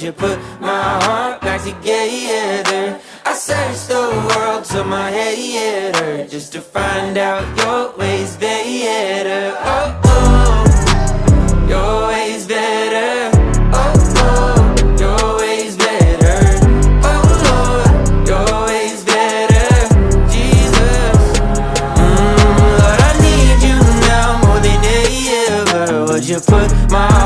you put my heart back together? I searched the world till my head hurt, just to find out your ways better. Oh, oh, your ways better. Oh, oh, your ways better. Oh, Lord, your ways better. Jesus, Lord, I need you now more than ever. Would you put my